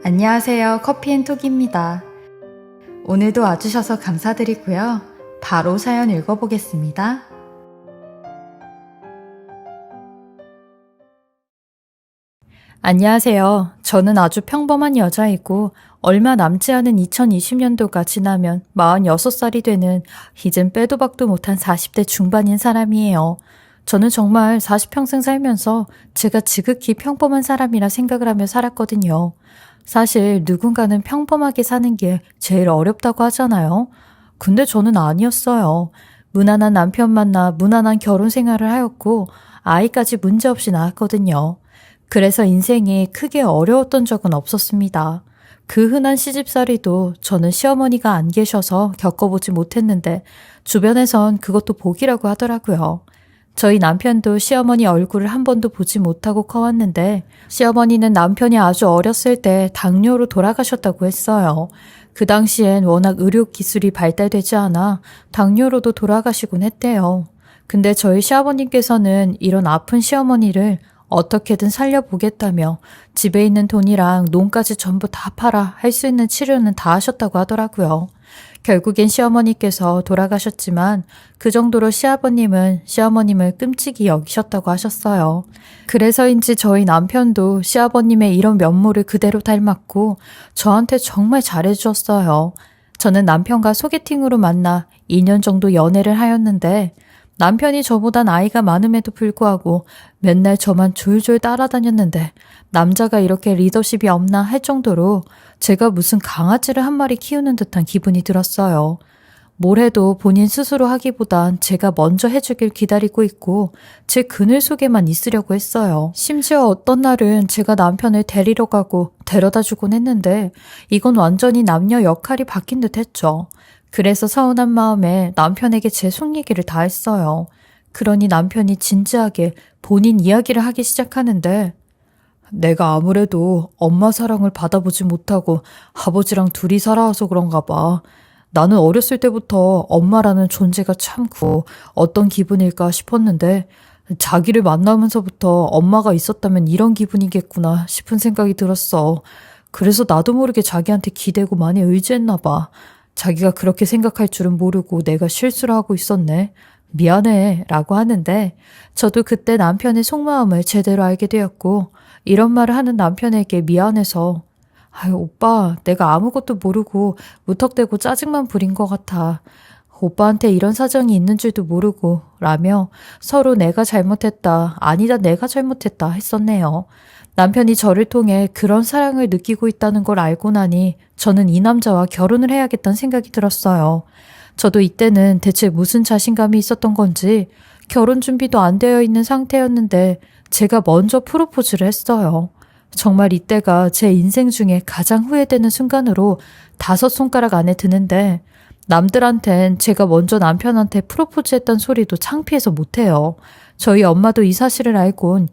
안녕하세요. 커피앤톡입니다. 오늘도 와주셔서 감사드리고요. 바로 사연 읽어보겠습니다. 안녕하세요. 저는 아주 평범한 여자이고 얼마 남지 않은 2020년도가 지나면 46살이 되는 이젠 빼도 박도 못한 40대 중반인 사람이에요. 저는 정말 40평생 살면서 제가 지극히 평범한 사람이라 생각을 하며 살았거든요. 사실 누군가는 평범하게 사는 게 제일 어렵다고 하잖아요. 근데 저는 아니었어요. 무난한 남편 만나 무난한 결혼 생활을 하였고 아이까지 문제없이 낳았거든요. 그래서 인생이 크게 어려웠던 적은 없었습니다. 그 흔한 시집살이도 저는 시어머니가 안 계셔서 겪어보지 못했는데 주변에선 그것도 복이라고 하더라고요. 저희 남편도 시어머니 얼굴을 한 번도 보지 못하고 커왔는데 시어머니는 남편이 아주 어렸을 때 당뇨로 돌아가셨다고 했어요. 그 당시엔 워낙 의료 기술이 발달되지 않아 당뇨로도 돌아가시곤 했대요. 근데 저희 시아버님께서는 이런 아픈 시어머니를 어떻게든 살려보겠다며 집에 있는 돈이랑 농까지 전부 다 팔아 할 수 있는 치료는 다 하셨다고 하더라고요. 결국엔 시어머니께서 돌아가셨지만 그 정도로 시아버님은 시어머님을 끔찍이 여기셨다고 하셨어요. 그래서인지 저희 남편도 시아버님의 이런 면모를 그대로 닮았고 저한테 정말 잘해주었어요. 저는 남편과 소개팅으로 만나 2년 정도 연애를 하였는데 남편이 저보다 나이가 많음에도 불구하고 맨날 저만 졸졸 따라다녔는데 남자가 이렇게 리더십이 없나 할 정도로 제가 무슨 강아지를 한 마리 키우는 듯한 기분이 들었어요. 뭘 해도 본인 스스로 하기보단 제가 먼저 해주길 기다리고 있고 제 그늘 속에만 있으려고 했어요. 심지어 어떤 날은 제가 남편을 데리러 가고 데려다 주곤 했는데 이건 완전히 남녀 역할이 바뀐 듯 했죠. 그래서 서운한 마음에 남편에게 제 속 얘기를 다 했어요. 그러니 남편이 진지하게 본인 이야기를 하기 시작하는데 내가 아무래도 엄마 사랑을 받아보지 못하고 아버지랑 둘이 살아와서 그런가 봐. 나는 어렸을 때부터 엄마라는 존재가 참고 어떤 기분일까 싶었는데 자기를 만나면서부터 엄마가 있었다면 이런 기분이겠구나 싶은 생각이 들었어. 그래서 나도 모르게 자기한테 기대고 많이 의지했나 봐. 자기가 그렇게 생각할 줄은 모르고 내가 실수를 하고 있었네. 미안해 라고 하는데 저도 그때 남편의 속마음을 제대로 알게 되었고 이런 말을 하는 남편에게 미안해서 아유 오빠 내가 아무것도 모르고 무턱대고 짜증만 부린 것 같아. 오빠한테 이런 사정이 있는 줄도 모르고 라며 서로 내가 잘못했다 아니다 내가 잘못했다 했었네요. 남편이 저를 통해 그런 사랑을 느끼고 있다는 걸 알고 나니 저는 이 남자와 결혼을 해야겠다는 생각이 들었어요. 저도 이때는 대체 무슨 자신감이 있었던 건지 결혼 준비도 안 되어 있는 상태였는데 제가 먼저 프로포즈를 했어요. 정말 이때가 제 인생 중에 가장 후회되는 순간으로 5손가락 안에 드는데 남들한텐 제가 먼저 남편한테 프로포즈했단 소리도 창피해서 못해요. 저희 엄마도 이 사실을 알곤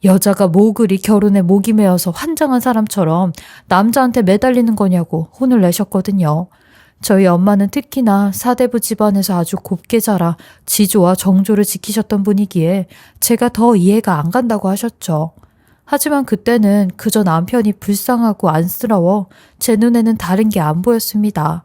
여자가 뭐 그리 결혼에 목이 메어서 환장한 사람처럼 남자한테 매달리는 거냐고 혼을 내셨거든요. 저희 엄마는 특히나 사대부 집안에서 아주 곱게 자라 지조와 정조를 지키셨던 분이기에 제가 더 이해가 안 간다고 하셨죠. 하지만 그때는 그저 남편이 불쌍하고 안쓰러워 제 눈에는 다른 게 안 보였습니다.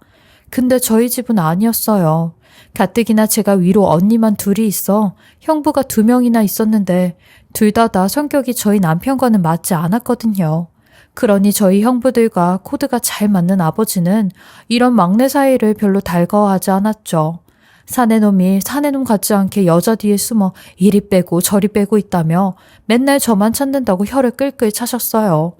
근데 저희 집은 아니었어요. 가뜩이나 제가 위로 언니만 둘이 있어 형부가 2명이나 있었는데 둘 다 성격이 저희 남편과는 맞지 않았거든요. 그러니 저희 형부들과 코드가 잘 맞는 아버지는 이런 막내 사이를 별로 달가워하지 않았죠. 사내놈이 사내놈 같지 않게 여자 뒤에 숨어 이리 빼고 저리 빼고 있다며 맨날 저만 찾는다고 혀를 끌끌 차셨어요.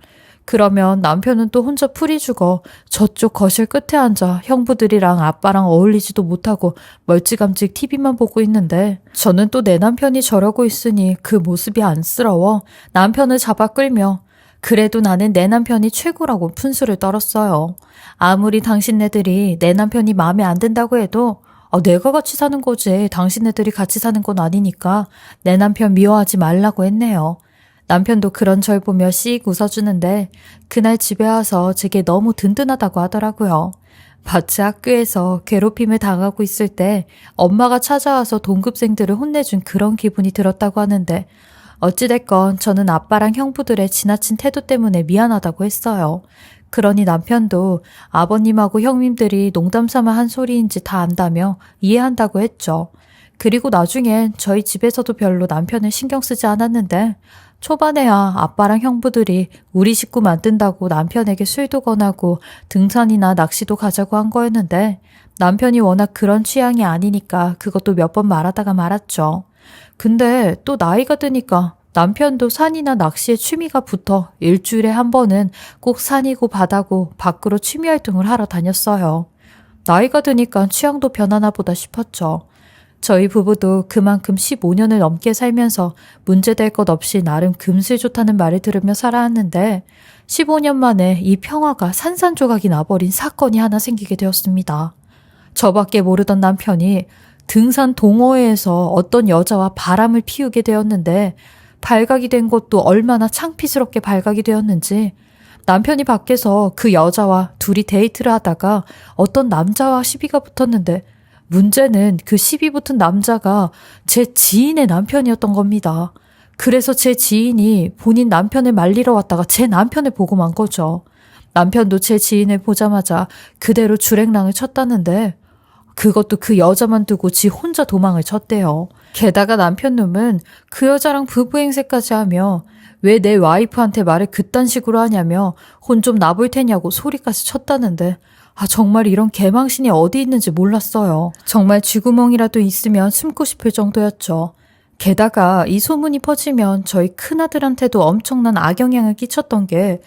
그러면 남편은 또 혼자 풀이 죽어 저쪽 거실 끝에 앉아 형부들이랑 아빠랑 어울리지도 못하고 멀찌감치 TV만 보고 있는데 저는 또 내 남편이 저러고 있으니 그 모습이 안쓰러워 남편을 잡아 끌며 그래도 나는 내 남편이 최고라고 푼수를 떨었어요. 아무리 당신네들이 내 남편이 마음에 안 든다고 해도 내가 같이 사는 거지 당신네들이 같이 사는 건 아니니까 내 남편 미워하지 말라고 했네요. 남편도 그런 절 보며 씩 웃어주는데 그날 집에 와서 제게 너무 든든하다고 하더라고요. 마치 학교에서 괴롭힘을 당하고 있을 때 엄마가 찾아와서 동급생들을 혼내준 그런 기분이 들었다고 하는데 어찌됐건 저는 아빠랑 형부들의 지나친 태도 때문에 미안하다고 했어요. 그러니 남편도 아버님하고 형님들이 농담 삼아 한 소리인지 다 안다며 이해한다고 했죠. 그리고 나중엔 저희 집에서도 별로 남편을 신경 쓰지 않았는데 초반에야 아빠랑 형부들이 우리 식구 만든다고 남편에게 술도 권하고 등산이나 낚시도 가자고 한 거였는데 남편이 워낙 그런 취향이 아니니까 그것도 몇 번 말하다가 말았죠. 근데 또 나이가 드니까 남편도 산이나 낚시에 취미가 붙어 일주일에 한 번은 꼭 산이고 바다고 밖으로 취미 활동을 하러 다녔어요. 나이가 드니까 취향도 변하나 보다 싶었죠. 저희 부부도 그만큼 15년을 넘게 살면서 문제될 것 없이 나름 금슬 좋다는 말을 들으며 살아왔는데 15년 만에 이 평화가 산산조각이 나버린 사건이 하나 생기게 되었습니다. 저밖에 모르던 남편이 등산 동호회에서 어떤 여자와 바람을 피우게 되었는데 발각이 된 것도 얼마나 창피스럽게 발각이 되었는지 남편이 밖에서 그 여자와 둘이 데이트를 하다가 어떤 남자와 시비가 붙었는데 문제는 그 시비 붙은 남자가 제 지인의 남편이었던 겁니다. 그래서 제 지인이 본인 남편을 말리러 왔다가 제 남편을 보고 만 거죠. 남편도 제 지인을 보자마자 그대로 주랭랑을 쳤다는데 그것도 그 여자만 두고 지 혼자 도망을 쳤대요. 게다가 남편 놈은 그 여자랑 부부 행세까지 하며 왜 내 와이프한테 말을 그딴 식으로 하냐며 혼 좀 나볼 테냐고 소리까지 쳤다는데 정말 이런 개망신이 어디 있는지 몰랐어요. 정말 쥐구멍이라도 있으면 숨고 싶을 정도였죠. 게다가 이 소문이 퍼지면 저희 큰아들한테도 엄청난 악영향을 끼쳤던 게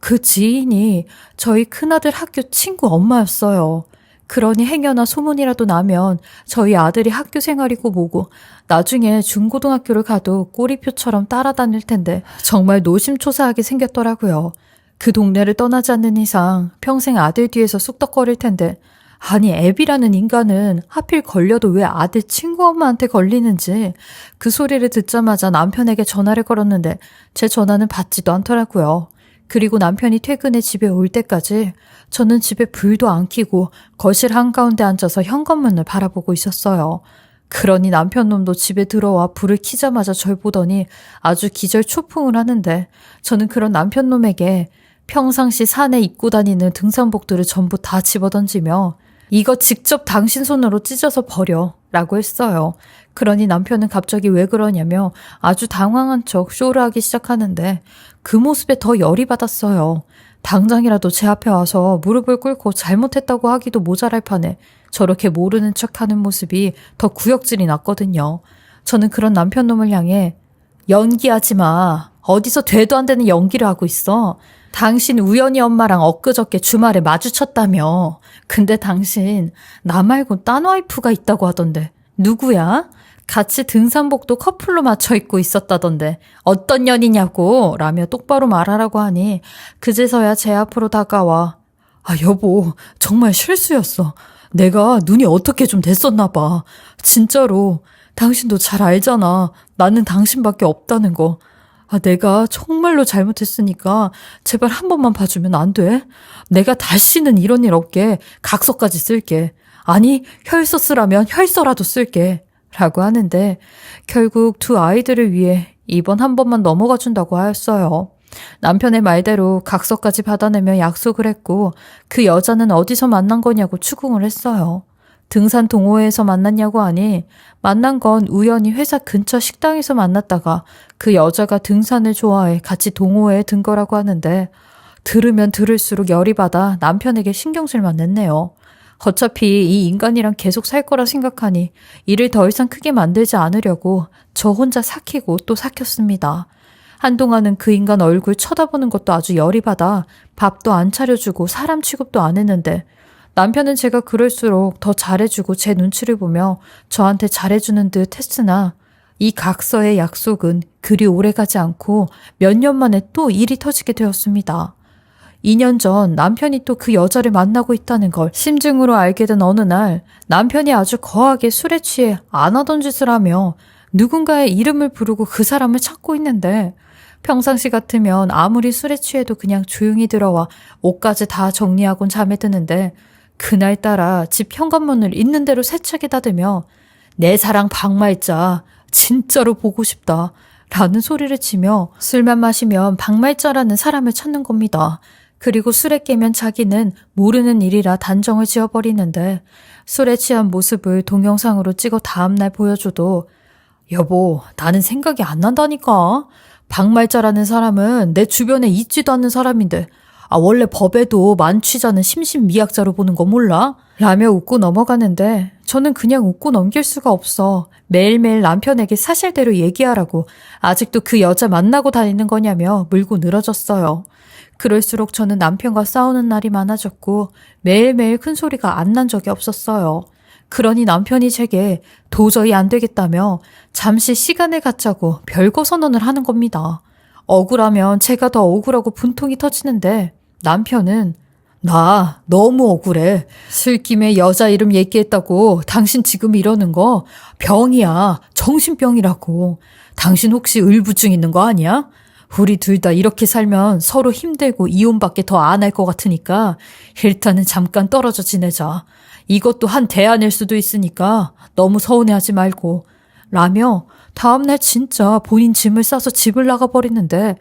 그 지인이 저희 큰아들 학교 친구 엄마였어요. 그러니 행여나 소문이라도 나면 저희 아들이 학교 생활이고 뭐고 나중에 중고등학교를 가도 꼬리표처럼 따라다닐 텐데 정말 노심초사하게 생겼더라고요. 그 동네를 떠나지 않는 이상 평생 아들 뒤에서 쑥덕거릴 텐데 아니 애비라는 인간은 하필 걸려도 왜 아들 친구 엄마한테 걸리는지 그 소리를 듣자마자 남편에게 전화를 걸었는데 제 전화는 받지도 않더라고요. 그리고 남편이 퇴근해 집에 올 때까지 저는 집에 불도 안 켜고 거실 한가운데 앉아서 현관문을 바라보고 있었어요. 그러니 남편 놈도 집에 들어와 불을 켜자마자 절 보더니 아주 기절초풍을 하는데 저는 그런 남편 놈에게 평상시 산에 입고 다니는 등산복들을 전부 다 집어던지며 이거 직접 당신 손으로 찢어서 버려 라고 했어요. 그러니 남편은 갑자기 왜 그러냐며 아주 당황한 척 쇼를 하기 시작하는데 그 모습에 더 열이 받았어요. 당장이라도 제 앞에 와서 무릎을 꿇고 잘못했다고 하기도 모자랄 판에 저렇게 모르는 척하는 모습이 더 구역질이 났거든요. 저는 그런 남편 놈을 향해 연기하지 마. 어디서 되도 안 되는 연기를 하고 있어. 당신 우연히 엄마랑 엊그저께 주말에 마주쳤다며. 근데 당신 나 말고 딴 와이프가 있다고 하던데 누구야? 같이 등산복도 커플로 맞춰 입고 있었다던데 어떤 년이냐고 라며 똑바로 말하라고 하니 그제서야 제 앞으로 다가와 여보 정말 실수였어. 내가 눈이 어떻게 좀 됐었나 봐. 진짜로 당신도 잘 알잖아. 나는 당신밖에 없다는 거. 내가 정말로 잘못했으니까 제발 한 번만 봐주면 안 돼? 내가 다시는 이런 일 없게 각서까지 쓸게. 아니 혈서 쓰라면 혈서라도 쓸게. 라고 하는데 결국 두 아이들을 위해 이번 한 번만 넘어가 준다고 하였어요. 남편의 말대로 각서까지 받아내며 약속을 했고 그 여자는 어디서 만난 거냐고 추궁을 했어요. 등산 동호회에서 만났냐고 하니 만난 건 우연히 회사 근처 식당에서 만났다가 그 여자가 등산을 좋아해 같이 동호회에 든 거라고 하는데 들으면 들을수록 열이 받아 남편에게 신경질만 냈네요. 어차피 이 인간이랑 계속 살 거라 생각하니 일을 더 이상 크게 만들지 않으려고 저 혼자 삭히고 또 삭혔습니다. 한동안은 그 인간 얼굴 쳐다보는 것도 아주 열이 받아 밥도 안 차려주고 사람 취급도 안 했는데 남편은 제가 그럴수록 더 잘해주고 제 눈치를 보며 저한테 잘해주는 듯 했으나 이 각서의 약속은 그리 오래가지 않고 몇 년 만에 또 일이 터지게 되었습니다. 2년 전 남편이 또 그 여자를 만나고 있다는 걸 심증으로 알게 된 어느 날 남편이 아주 거하게 술에 취해 안 하던 짓을 하며 누군가의 이름을 부르고 그 사람을 찾고 있는데 평상시 같으면 아무리 술에 취해도 그냥 조용히 들어와 옷까지 다 정리하곤 잠에 드는데 그날따라 집 현관문을 있는 대로 세차게 닫으며 내 사랑 박말자 진짜로 보고 싶다 라는 소리를 치며 술만 마시면 박말자라는 사람을 찾는 겁니다. 그리고 술에 깨면 자기는 모르는 일이라 단정을 지어버리는데 술에 취한 모습을 동영상으로 찍어 다음날 보여줘도 여보, 나는 생각이 안 난다니까. 박말자라는 사람은 내 주변에 있지도 않는 사람인데 원래 법에도 만취자는 심신미약자로 보는 거 몰라? 라며 웃고 넘어가는데 저는 그냥 웃고 넘길 수가 없어. 매일매일 남편에게 사실대로 얘기하라고 아직도 그 여자 만나고 다니는 거냐며 물고 늘어졌어요. 그럴수록 저는 남편과 싸우는 날이 많아졌고 매일매일 큰 소리가 안 난 적이 없었어요. 그러니 남편이 제게 도저히 안 되겠다며 잠시 시간을 갖자고 별거 선언을 하는 겁니다. 억울하면 제가 더 억울하고 분통이 터지는데 남편은 나 너무 억울해. 술김에 여자 이름 얘기했다고 당신 지금 이러는 거 병이야. 정신병이라고. 당신 혹시 을부증 있는 거 아니야? 우리 둘 다 이렇게 살면 서로 힘들고 이혼밖에 더 안 할 것 같으니까 일단은 잠깐 떨어져 지내자. 이것도 한 대안일 수도 있으니까 너무 서운해하지 말고. 라며 다음날 진짜 본인 짐을 싸서 집을 나가버리는데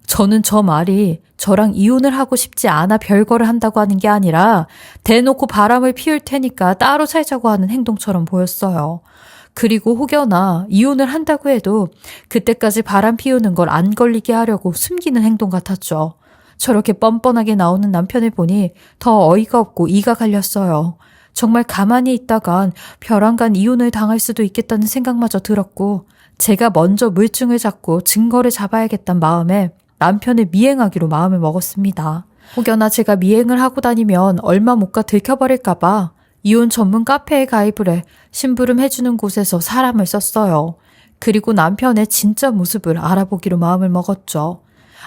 저는 저 말이 저랑 이혼을 하고 싶지 않아 별거를 한다고 하는 게 아니라 대놓고 바람을 피울 테니까 따로 살자고 하는 행동처럼 보였어요. 그리고 혹여나 이혼을 한다고 해도 그때까지 바람 피우는 걸 안 걸리게 하려고 숨기는 행동 같았죠. 저렇게 뻔뻔하게 나오는 남편을 보니 더 어이가 없고 이가 갈렸어요. 정말 가만히 있다간 벼랑간 이혼을 당할 수도 있겠다는 생각마저 들었고 제가 먼저 물증을 잡고 증거를 잡아야겠다는 마음에 남편을 미행하기로 마음을 먹었습니다. 혹여나 제가 미행을 하고 다니면 얼마 못 가 들켜버릴까봐 이혼 전문 카페에 가입을 해 심부름 해주는 곳에서 사람을 썼어요. 그리고 남편의 진짜 모습을 알아보기로 마음을 먹었죠.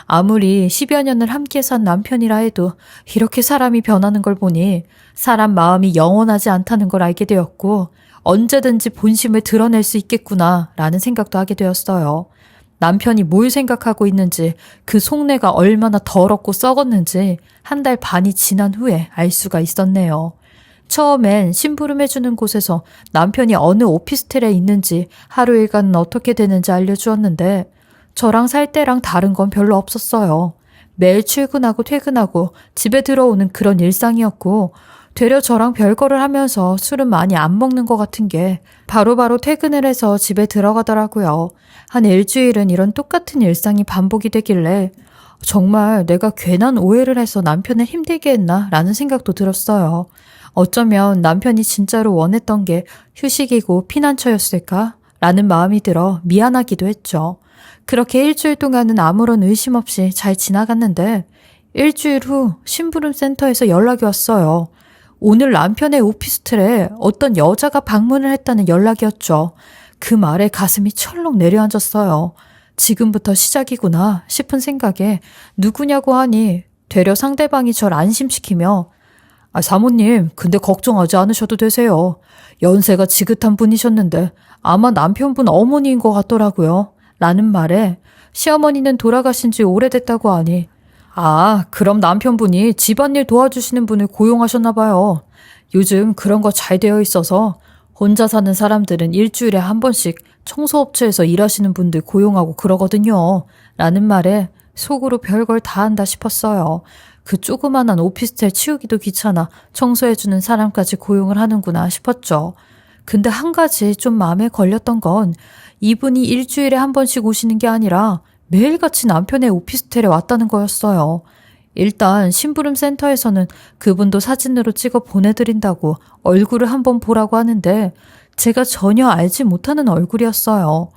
아무리 10여 년을 함께 산 남편이라 해도 이렇게 사람이 변하는 걸 보니 사람 마음이 영원하지 않다는 걸 알게 되었고 언제든지 본심을 드러낼 수 있겠구나 라는 생각도 하게 되었어요. 남편이 뭘 생각하고 있는지 그 속내가 얼마나 더럽고 썩었는지 한 달 반이 지난 후에 알 수가 있었네요. 처음엔 심부름해주는 곳에서 남편이 어느 오피스텔에 있는지 하루 일과는 어떻게 되는지 알려주었는데 저랑 살 때랑 다른 건 별로 없었어요. 매일 출근하고 퇴근하고 집에 들어오는 그런 일상이었고 되려 저랑 별거를 하면서 술은 많이 안 먹는 것 같은 게 바로바로 퇴근을 해서 집에 들어가더라고요. 한 일주일은 이런 똑같은 일상이 반복이 되길래 정말 내가 괜한 오해를 해서 남편을 힘들게 했나 라는 생각도 들었어요. 어쩌면 남편이 진짜로 원했던 게 휴식이고 피난처였을까? 라는 마음이 들어 미안하기도 했죠. 그렇게 일주일 동안은 아무런 의심 없이 잘 지나갔는데 일주일 후 심부름센터에서 연락이 왔어요. 오늘 남편의 오피스텔에 어떤 여자가 방문을 했다는 연락이었죠. 그 말에 가슴이 철렁 내려앉았어요. 지금부터 시작이구나 싶은 생각에 누구냐고 하니 되려 상대방이 절 안심시키며 사모님, 근데 걱정하지 않으셔도 되세요. 연세가 지긋한 분이셨는데 아마 남편분 어머니인 것 같더라고요. 라는 말에 시어머니는 돌아가신 지 오래됐다고 하니 그럼 남편분이 집안일 도와주시는 분을 고용하셨나 봐요. 요즘 그런 거 잘 되어 있어서 혼자 사는 사람들은 일주일에 한 번씩 청소업체에서 일하시는 분들 고용하고 그러거든요. 라는 말에 속으로 별걸 다 한다 싶었어요. 그 조그만한 오피스텔 치우기도 귀찮아 청소해주는 사람까지 고용을 하는구나 싶었죠. 근데 한 가지 좀 마음에 걸렸던 건 이분이 일주일에 한 번씩 오시는 게 아니라 매일같이 남편의 오피스텔에 왔다는 거였어요. 일단 심부름 센터에서는 그분도 사진으로 찍어 보내드린다고 얼굴을 한번 보라고 하는데 제가 전혀 알지 못하는 얼굴이었어요.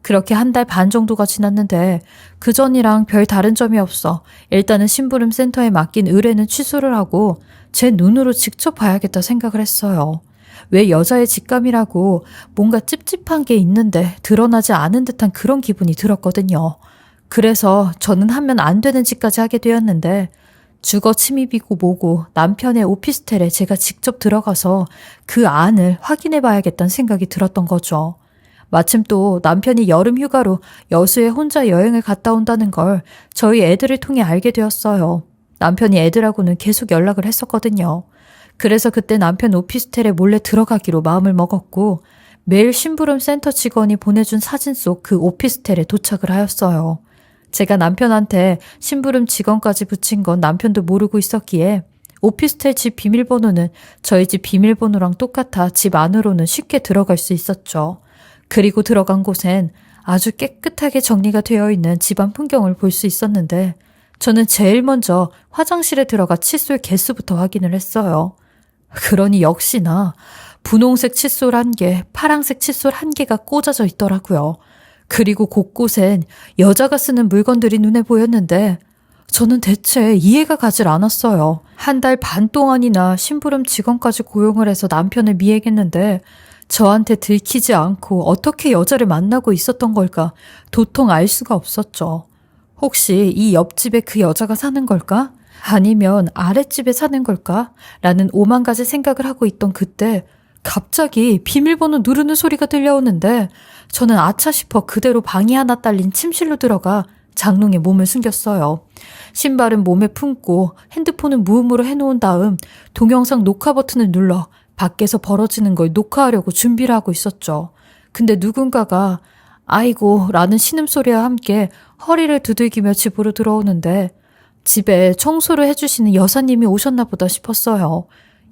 그렇게 한 달 반 정도가 지났는데 그 전이랑 별 다른 점이 없어 일단은 심부름 센터에 맡긴 의뢰는 취소를 하고 제 눈으로 직접 봐야겠다 생각을 했어요. 왜 여자의 직감이라고 뭔가 찝찝한 게 있는데 드러나지 않은 듯한 그런 기분이 들었거든요. 그래서 저는 하면 안 되는 짓까지 하게 되었는데 주거 침입이고 뭐고 남편의 오피스텔에 제가 직접 들어가서 그 안을 확인해 봐야겠다는 생각이 들었던 거죠. 마침 또 남편이 여름 휴가로 여수에 혼자 여행을 갔다 온다는 걸 저희 애들을 통해 알게 되었어요. 남편이 애들하고는 계속 연락을 했었거든요. 그래서 그때 남편 오피스텔에 몰래 들어가기로 마음을 먹었고 매일 심부름 센터 직원이 보내준 사진 속 그 오피스텔에 도착을 하였어요. 제가 남편한테 심부름 직원까지 붙인 건 남편도 모르고 있었기에 오피스텔 집 비밀번호는 저희 집 비밀번호랑 똑같아 집 안으로는 쉽게 들어갈 수 있었죠. 그리고 들어간 곳엔 아주 깨끗하게 정리가 되어 있는 집안 풍경을 볼 수 있었는데 저는 제일 먼저 화장실에 들어가 칫솔 개수부터 확인을 했어요. 그러니 역시나 분홍색 칫솔 1개, 파랑색 칫솔 1개가 꽂아져 있더라고요. 그리고 곳곳엔 여자가 쓰는 물건들이 눈에 보였는데 저는 대체 이해가 가질 않았어요. 1달 반 동안이나 심부름 직원까지 고용을 해서 남편을 미행했는데 저한테 들키지 않고 어떻게 여자를 만나고 있었던 걸까 도통 알 수가 없었죠. 혹시 이 옆집에 그 여자가 사는 걸까? 아니면 아랫집에 사는 걸까? 라는 오만 가지 생각을 하고 있던 그때 갑자기 비밀번호 누르는 소리가 들려오는데 저는 아차 싶어 그대로 방이 하나 딸린 침실로 들어가 장롱에 몸을 숨겼어요. 신발은 몸에 품고 핸드폰은 무음으로 해놓은 다음 동영상 녹화 버튼을 눌러 밖에서 벌어지는 걸 녹화하려고 준비를 하고 있었죠. 근데 누군가가 아이고 라는 신음소리와 함께 허리를 두들기며 집으로 들어오는데 집에 청소를 해주시는 여사님이 오셨나 보다 싶었어요.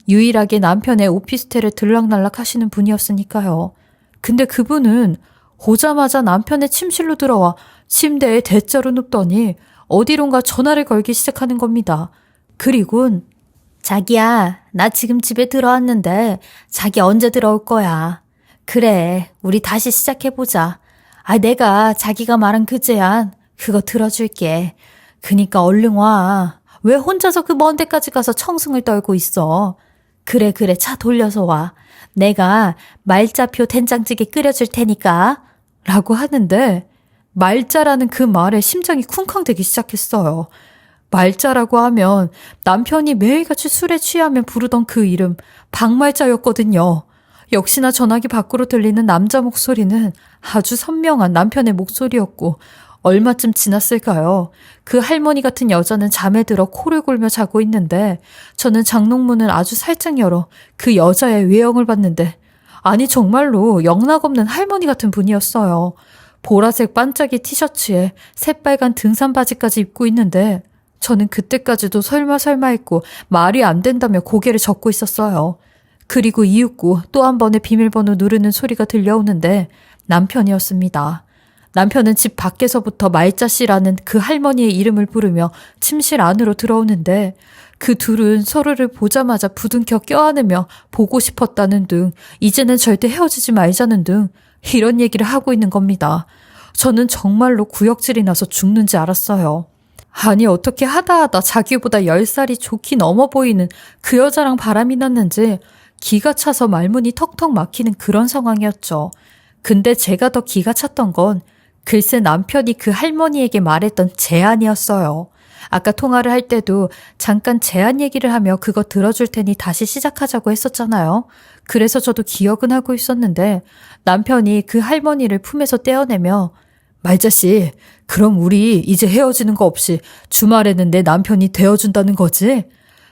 유일하게 남편의 오피스텔에 들락날락 하시는 분이었으니까요. 근데 그분은 오자마자 남편의 침실로 들어와 침대에 대자로 눕더니 어디론가 전화를 걸기 시작하는 겁니다. 그리곤 자기야, 나 지금 집에 들어왔는데 자기 언제 들어올 거야? 그래, 우리 다시 시작해보자. 내가 자기가 말한 그 제안 그거 들어줄게. 그니까 얼른 와. 왜 혼자서 그 먼 데까지 가서 청승을 떨고 있어? 그래, 차 돌려서 와. 내가 말자표 된장찌개 끓여줄 테니까. 라고 하는데 말자라는 그 말에 심장이 쿵쾅대기 시작했어요. 말자라고 하면 남편이 매일같이 술에 취하면 부르던 그 이름 박말자였거든요. 역시나 전화기 밖으로 들리는 남자 목소리는 아주 선명한 남편의 목소리였고 얼마쯤 지났을까요? 그 할머니 같은 여자는 잠에 들어 코를 골며 자고 있는데 저는 장롱문을 아주 살짝 열어 그 여자의 외형을 봤는데 아니 정말로 영락없는 할머니 같은 분이었어요. 보라색 반짝이 티셔츠에 새빨간 등산 바지까지 입고 있는데 저는 그때까지도 설마 했고 말이 안 된다며 고개를 젓고 있었어요. 그리고 이윽고 또 한 번의 비밀번호 누르는 소리가 들려오는데 남편이었습니다. 남편은 집 밖에서부터 말자씨라는 그 할머니의 이름을 부르며 침실 안으로 들어오는데 그 둘은 서로를 보자마자 부둥켜 껴안으며 보고 싶었다는 등 이제는 절대 헤어지지 말자는 등 이런 얘기를 하고 있는 겁니다. 저는 정말로 구역질이 나서 죽는지 알았어요. 아니 어떻게 하다 자기보다 10살이 좋게 넘어 보이는 그 여자랑 바람이 났는지 기가 차서 말문이 턱턱 막히는 그런 상황이었죠. 근데 제가 더 기가 찼던 건 글쎄 남편이 그 할머니에게 말했던 제안이었어요. 아까 통화를 할 때도 잠깐 제안 얘기를 하며 그거 들어줄 테니 다시 시작하자고 했었잖아요. 그래서 저도 기억은 하고 있었는데 남편이 그 할머니를 품에서 떼어내며 말자씨, 그럼 우리 이제 헤어지는 거 없이 주말에는 내 남편이 되어준다는 거지?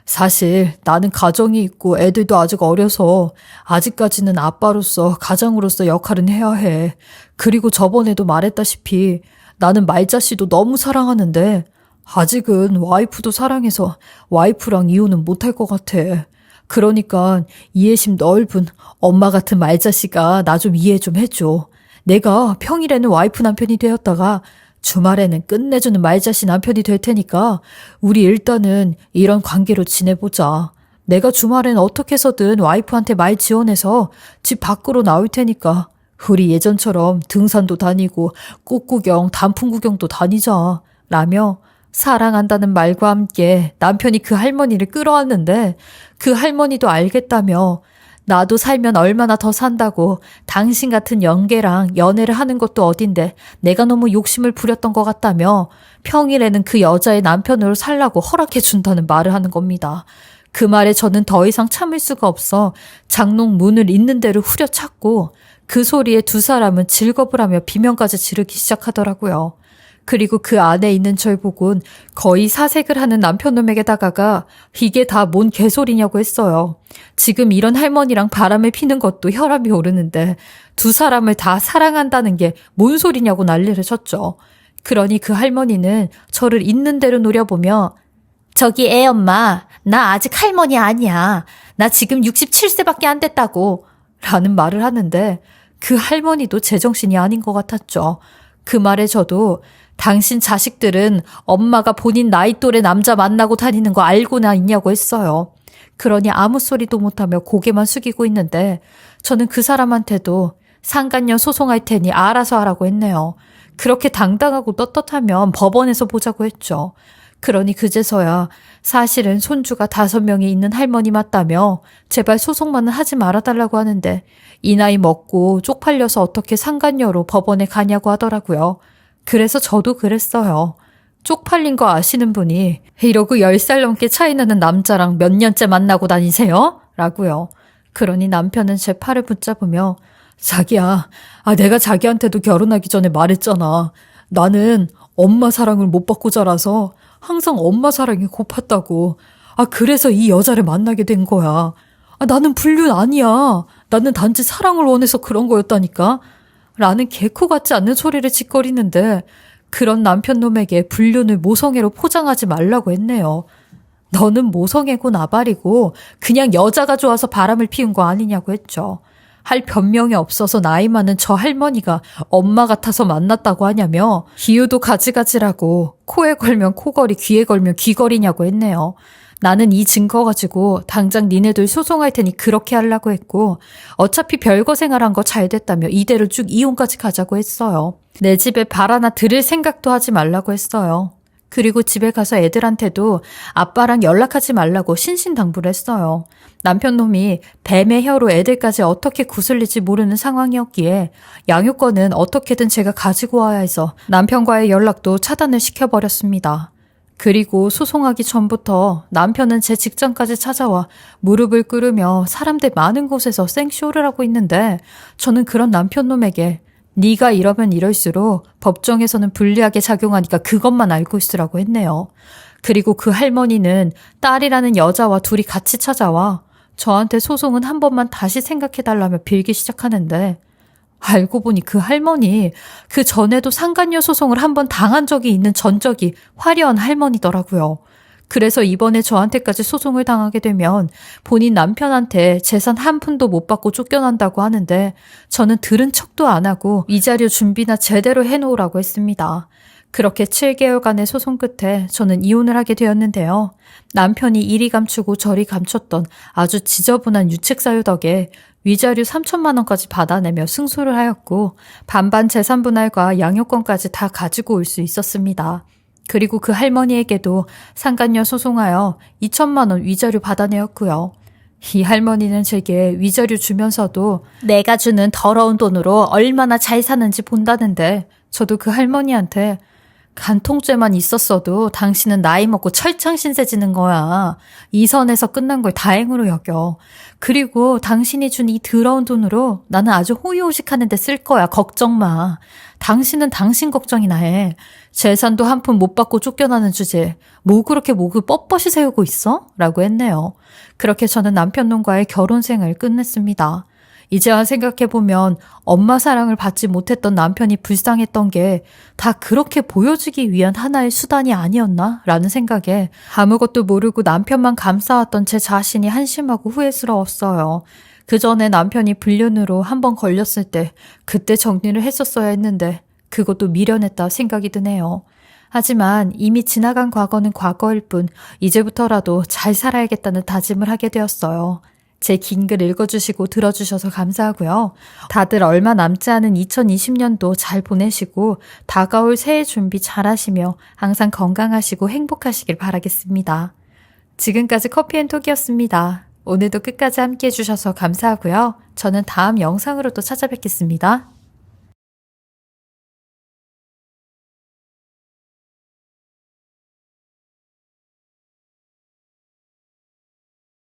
사실 나는 가정이 있고 애들도 아직 어려서 아직까지는 아빠로서 가장으로서 역할은 해야 해. 그리고 저번에도 말했다시피 나는 말자씨도 너무 사랑하는데 아직은 와이프도 사랑해서 와이프랑 이혼은 못할 것 같아. 그러니까 이해심 넓은 엄마 같은 말자씨가 나 좀 이해 좀 해줘. 내가 평일에는 와이프 남편이 되었다가 주말에는 끝내주는 말자씨 남편이 될 테니까 우리 일단은 이런 관계로 지내보자. 내가 주말엔 어떻게 해서든 와이프한테 말 지원해서 집 밖으로 나올 테니까 우리 예전처럼 등산도 다니고 꽃구경, 단풍 구경도 다니자. 라며 사랑한다는 말과 함께 남편이 그 할머니를 끌어왔는데 그 할머니도 알겠다며 나도 살면 얼마나 더 산다고 당신 같은 영계랑 연애를 하는 것도 어딘데 내가 너무 욕심을 부렸던 것 같다며 평일에는 그 여자의 남편으로 살라고 허락해준다는 말을 하는 겁니다. 그 말에 저는 더 이상 참을 수가 없어 장롱 문을 있는 대로 후려찼고 그 소리에 두 사람은 질겁을 하며 비명까지 지르기 시작하더라고요. 그리고 그 안에 있는 절 보곤 거의 사색을 하는 남편놈에게 다가가 이게 다 뭔 개소리냐고 했어요. 지금 이런 할머니랑 바람을 피는 것도 혈압이 오르는데 두 사람을 다 사랑한다는 게 뭔 소리냐고 난리를 쳤죠. 그러니 그 할머니는 저를 있는 대로 노려보며 저기 애 엄마, 나 아직 할머니 아니야. 나 지금 67세밖에 안 됐다고 라는 말을 하는데 그 할머니도 제정신이 아닌 것 같았죠. 그 말에 저도 당신 자식들은 엄마가 본인 나이 또래 남자 만나고 다니는 거 알고나 있냐고 했어요. 그러니 아무 소리도 못하며 고개만 숙이고 있는데 저는 그 사람한테도 상간녀 소송할 테니 알아서 하라고 했네요. 그렇게 당당하고 떳떳하면 법원에서 보자고 했죠. 그러니 그제서야 사실은 손주가 5명이 있는 할머니 맞다며 제발 소송만은 하지 말아달라고 하는데 이 나이 먹고 쪽팔려서 어떻게 상간녀로 법원에 가냐고 하더라고요. 그래서 저도 그랬어요. 쪽팔린 거 아시는 분이 이러고 10살 넘게 차이 나는 남자랑 몇 년째 만나고 다니세요? 라고요. 그러니 남편은 제 팔을 붙잡으며 자기야, 내가 자기한테도 결혼하기 전에 말했잖아. 나는 엄마 사랑을 못 받고 자라서 항상 엄마 사랑이 고팠다고. 그래서 이 여자를 만나게 된 거야. 나는 불륜 아니야. 나는 단지 사랑을 원해서 그런 거였다니까. 라는 개코 같지 않는 소리를 짓거리는데 그런 남편놈에게 불륜을 모성애로 포장하지 말라고 했네요. 너는 모성애고 나발이고 그냥 여자가 좋아서 바람을 피운 거 아니냐고 했죠. 할 변명이 없어서 나이 많은 저 할머니가 엄마 같아서 만났다고 하냐며 이유도 가지가지라고 코에 걸면 코걸이 귀에 걸면 귀걸이냐고 했네요. 나는 이 증거 가지고 당장 니네들 소송할 테니 그렇게 하려고 했고 어차피 별거 생활한 거 잘 됐다며 이대로 쭉 이혼까지 가자고 했어요. 내 집에 발 하나 들일 생각도 하지 말라고 했어요. 그리고 집에 가서 애들한테도 아빠랑 연락하지 말라고 신신당부를 했어요. 남편놈이 뱀의 혀로 애들까지 어떻게 구슬릴지 모르는 상황이었기에 양육권은 어떻게든 제가 가지고 와야 해서 남편과의 연락도 차단을 시켜버렸습니다. 그리고 소송하기 전부터 남편은 제 직장까지 찾아와 무릎을 꿇으며 사람들 많은 곳에서 생쇼를 하고 있는데 저는 그런 남편놈에게 네가 이러면 이럴수록 법정에서는 불리하게 작용하니까 그것만 알고 있으라고 했네요. 그리고 그 할머니는 딸이라는 여자와 둘이 같이 찾아와 저한테 소송은 한 번만 다시 생각해달라며 빌기 시작하는데 알고 보니 그 할머니 그 전에도 상간녀 소송을 한 번 당한 적이 있는 전적이 화려한 할머니더라고요. 그래서 이번에 저한테까지 소송을 당하게 되면 본인 남편한테 재산 한 푼도 못 받고 쫓겨난다고 하는데 저는 들은 척도 안 하고 위자료 준비나 제대로 해놓으라고 했습니다. 그렇게 7개월간의 소송 끝에 저는 이혼을 하게 되었는데요. 남편이 이리 감추고 저리 감췄던 아주 지저분한 유책사유 덕에 위자료 3천만 원까지 받아내며 승소를 하였고 반반 재산분할과 양육권까지 다 가지고 올 수 있었습니다. 그리고 그 할머니에게도 상간녀 소송하여 2천만 원 위자료 받아내었고요. 이 할머니는 제게 위자료 주면서도 내가 주는 더러운 돈으로 얼마나 잘 사는지 본다는데 저도 그 할머니한테 간통죄만 있었어도 당신은 나이 먹고 철창 신세 지는 거야. 이 선에서 끝난 걸 다행으로 여겨. 그리고 당신이 준 이 더러운 돈으로 나는 아주 호의호식하는 데 쓸 거야. 걱정 마. 당신은 당신 걱정이나 해. 재산도 한 푼 못 받고 쫓겨나는 주제에 뭐 그렇게 목을 뻣뻣이 세우고 있어? 라고 했네요. 그렇게 저는 남편놈과의 결혼 생을 끝냈습니다. 이제와 생각해보면 엄마 사랑을 받지 못했던 남편이 불쌍했던 게 다 그렇게 보여주기 위한 하나의 수단이 아니었나? 라는 생각에 아무것도 모르고 남편만 감싸왔던 제 자신이 한심하고 후회스러웠어요. 그 전에 남편이 불륜으로 한번 걸렸을 때 그때 정리를 했었어야 했는데 그것도 미련했다 생각이 드네요. 하지만 이미 지나간 과거는 과거일 뿐 이제부터라도 잘 살아야겠다는 다짐을 하게 되었어요. 제 긴 글 읽어주시고 들어주셔서 감사하고요. 다들 얼마 남지 않은 2020년도 잘 보내시고 다가올 새해 준비 잘 하시며 항상 건강하시고 행복하시길 바라겠습니다. 지금까지 커피앤톡이었습니다. 오늘도 끝까지 함께 해주셔서 감사하고요. 저는 다음 영상으로 또 찾아뵙겠습니다.